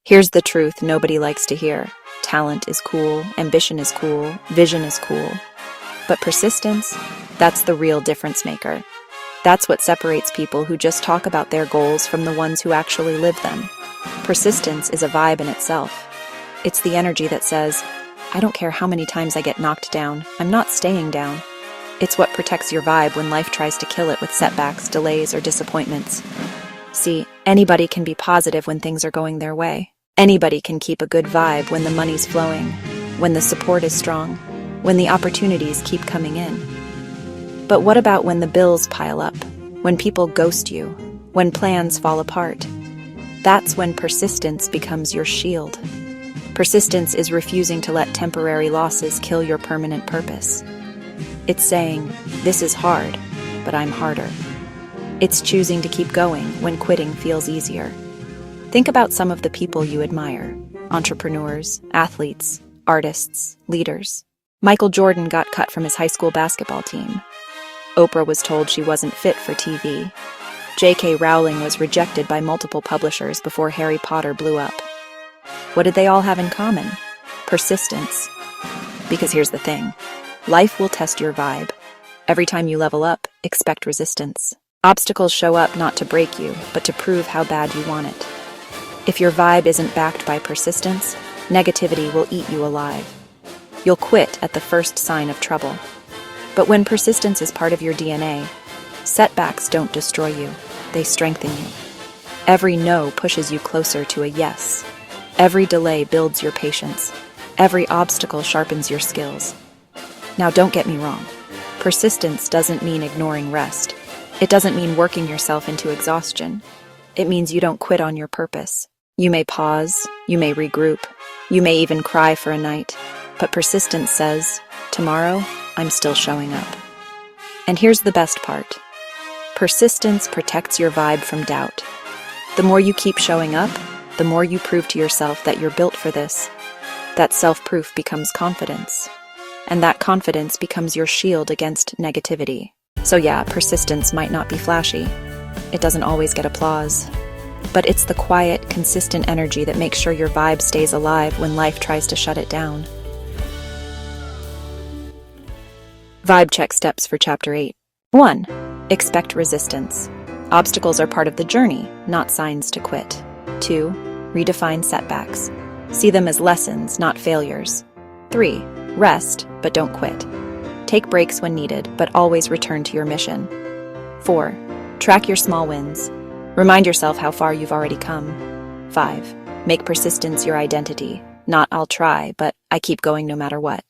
Here's the truth nobody likes to hear. Talent is cool, ambition is cool, vision is cool. But persistence, that's the real difference maker. That's what separates people who just talk about their goals from the ones who actually live them. Persistence is a vibe in itself. It's the energy that says, I don't care how many times I get knocked down, I'm not staying down. It's what protects your vibe when life tries to kill it with setbacks, delays, or disappointments. See, anybody can be positive when things are going their way. Anybody can keep a good vibe when the money's flowing, when the support is strong, when the opportunities keep coming in. But what about when the bills pile up, when people ghost you, when plans fall apart? That's when persistence becomes your shield. Persistence is refusing to let temporary losses kill your permanent purpose. It's saying, this is hard, but I'm harder. It's choosing to keep going when quitting feels easier. Think about some of the people you admire: entrepreneurs, athletes, artists, leaders. Michael Jordan got cut from his high school basketball team. Oprah was told she wasn't fit for TV. J.K. Rowling was rejected by multiple publishers before Harry Potter blew up. What did they all have in common? Persistence. Because here's the thing. Life will test your vibe. Every time you level up, expect resistance. Obstacles show up not to break you, but to prove how bad you want it. If your vibe isn't backed by persistence, negativity will eat you alive. You'll quit at the first sign of trouble. But when persistence is part of your DNA, setbacks don't destroy you, they strengthen you. Every no pushes you closer to a yes. Every delay builds your patience. Every obstacle sharpens your skills. Now, don't get me wrong. Persistence doesn't mean ignoring rest. It doesn't mean working yourself into exhaustion. It means you don't quit on your purpose. You may pause, you may regroup, you may even cry for a night, but persistence says, tomorrow, I'm still showing up. And here's the best part. Persistence protects your vibe from doubt. The more you keep showing up, the more you prove to yourself that you're built for this. That self-proof becomes confidence. And that confidence becomes your shield against negativity. So yeah, persistence might not be flashy. It doesn't always get applause. But it's the quiet, consistent energy that makes sure your vibe stays alive when life tries to shut it down. Vibe check steps for Chapter 8. 1. Expect resistance. Obstacles are part of the journey, not signs to quit. 2. Redefine setbacks. See them as lessons, not failures. 3. Rest, but don't quit. Take breaks when needed, but always return to your mission. 4. Track your small wins. Remind yourself how far you've already come. 5. Make persistence your identity. Not I'll try, but I keep going no matter what.